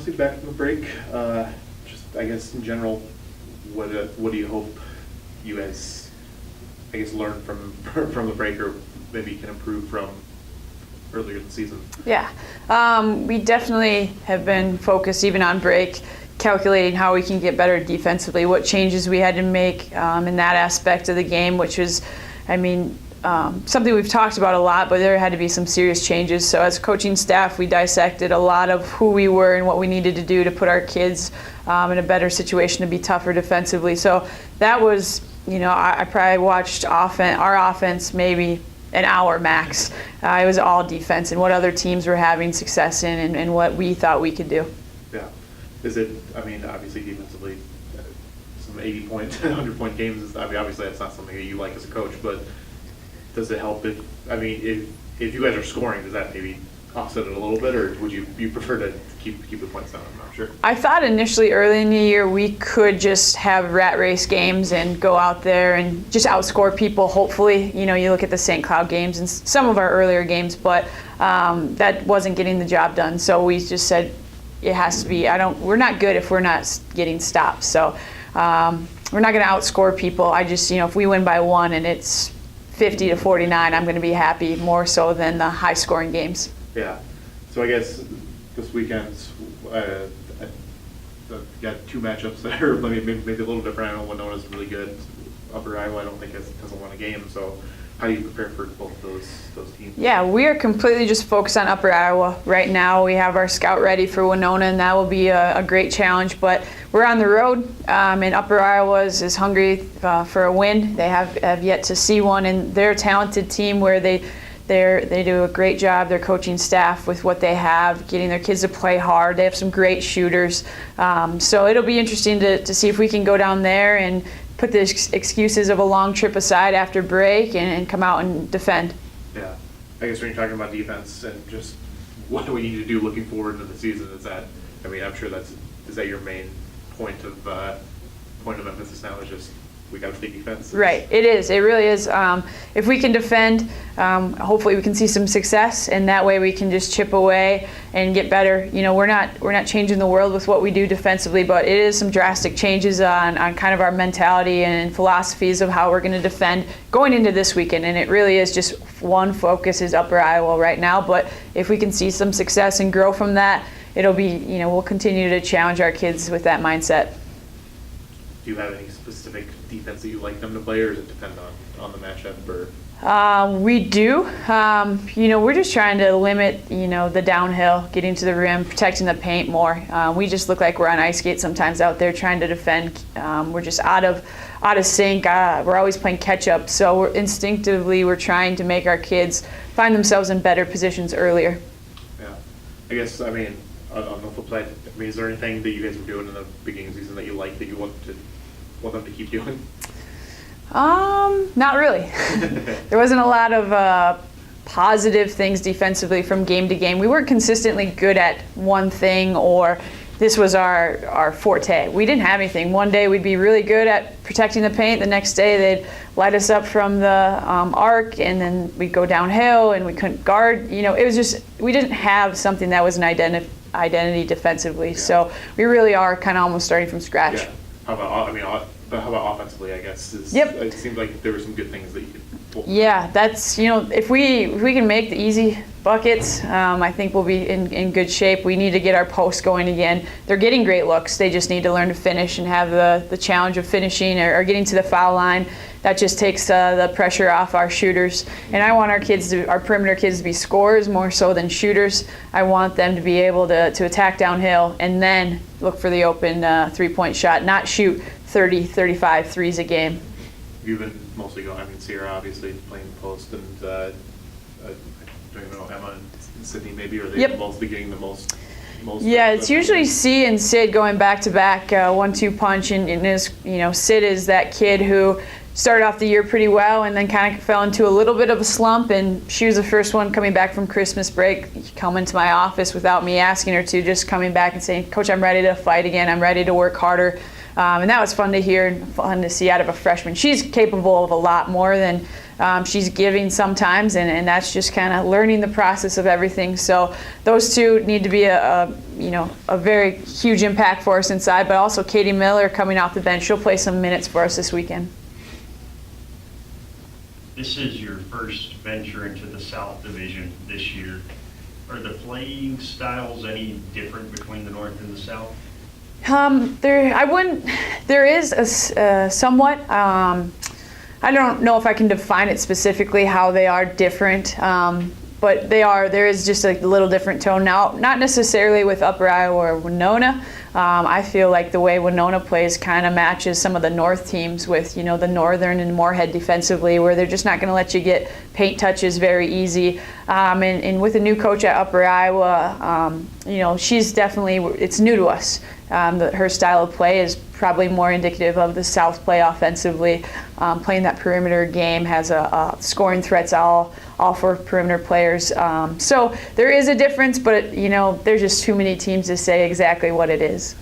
obviously back from the break. Just I guess in general, what do you hope you guys, I guess, learn from the break, or maybe can improve from earlier in the season? Yeah, we definitely have been focused even on break, calculating how we can get better defensively, what changes we had to make in that aspect of the game, which was, something we've talked about a lot, but there had to be some serious changes. So as coaching staff, we dissected a lot of who we were and what we needed to do to put our kids in a better situation to be tougher defensively. So that was, I probably watched our offense maybe an hour max. It was all defense and what other teams were having success in and what we thought we could do. Yeah. Is it, obviously defensively, some 80-point, 100-point games, obviously that's not something that you like as a coach, but does it help if you guys are scoring, does that maybe offset it a little bit, or would you prefer to keep the points down? I'm not sure. I thought initially early in the year we could just have rat race games and go out there and just outscore people, hopefully. You look at the St. Cloud games and some of our earlier games, but that wasn't getting the job done. So we just said it has to be, we're not good if we're not getting stops. So we're not going to outscore people. I just, if we win by 1 and it's 50-49, I'm going to be happy more so than the high scoring games. Yeah. So I guess this weekend, got 2 matchups that are maybe a little different. I know Winona's really good. Upper Iowa, I don't think hasn't won a game. So how do you prepare for both those teams? Yeah, we are completely just focused on Upper Iowa right now. We have our scout ready for Winona, and that will be a great challenge. But we're on the road, and Upper Iowa is hungry for a win. They have yet to see one, and they're a talented team where they do a great job, their coaching staff, with what they have, getting their kids to play hard. They have some great shooters. So it'll be interesting to see if we can go down there and put the excuses of a long trip aside after break and come out and defend. Yeah. I guess when you're talking about defense and just what do we need to do looking forward into the season, I'm sure is that your main point of emphasis now, is just we got to stay defense? Right, it is. It really is. If we can defend, hopefully we can see some success, and that way we can just chip away and get better. We're not changing the world with what we do defensively, but it is some drastic changes on kind of our mentality and philosophies of how we're going to defend going into this weekend. And it really is just one focus is Upper Iowa right now. But if we can see some success and grow from that, it'll be, we'll continue to challenge our kids with that mindset. Do you have any specific defense that you like them to play, or does it depend on the matchup? Or we do. We're just trying to limit, the downhill, getting to the rim, protecting the paint more. We just look like we're on ice skates sometimes out there trying to defend. We're just out of sync. We're always playing catch up. So we're trying to make our kids find themselves in better positions earlier. Yeah, I guess. On the flip side, is there anything that you guys were doing in the beginning of the season that you like that you want them to keep doing? Not really. There wasn't a lot of positive things defensively from game to game. We weren't consistently good at one thing, or this was our forte. We didn't have anything. One day we'd be really good at protecting the paint. The next day they'd light us up from the arc, and then we'd go downhill and we couldn't guard. It was just, we didn't have something that was an identity defensively. Yeah. So we really are kind of almost starting from scratch. Yeah. How about offensively, I guess? Yep. It seemed like there were some good things that you could pull. Yeah, that's, if we can make the easy buckets, I think we'll be in good shape. We need to get our posts going again. They're getting great looks. They just need to learn to finish and have the challenge of finishing or getting to the foul line. That just takes the pressure off our shooters. And I want our perimeter kids to be scorers more so than shooters. I want them to be able to attack downhill and then look for the open three-point shot, not shoot 30, 35 threes a game. You've been mostly going, Sierra obviously playing the post, and I don't even know, Emma and Sydney maybe, or they both be getting the most? Yeah, it's usually C and Sid going back-to-back 1-2 punch, and Sid is that kid who started off the year pretty well and then kind of fell into a little bit of a slump, and she was the first one coming back from Christmas break, come into my office without me asking her to, just coming back and saying, "Coach, I'm ready to fight again. I'm ready to work harder." And that was fun to hear and fun to see out of a freshman. She's capable of a lot more than she's giving sometimes, and that's just kind of learning the process of everything. So those two need to be a very huge impact for us inside, but also Katie Miller coming off the bench. She'll play some minutes for us this weekend. This is your first venture into the South Division this year. Are the playing styles any different between the North and the South? There is a somewhat. I don't know if I can define it specifically how they are different, but there is just a little different tone now. Not necessarily with Upper Iowa or Winona. I feel like the way Winona plays kind of matches some of the North teams with, the Northern and Moorhead defensively, where they're just not going to let you get paint touches very easy. And with a new coach at Upper Iowa, she's definitely, it's new to us. Her style of play is probably more indicative of the South play offensively. Playing that perimeter game, has scoring threats all for perimeter players. So there is a difference, but there's just too many teams to say exactly what it is.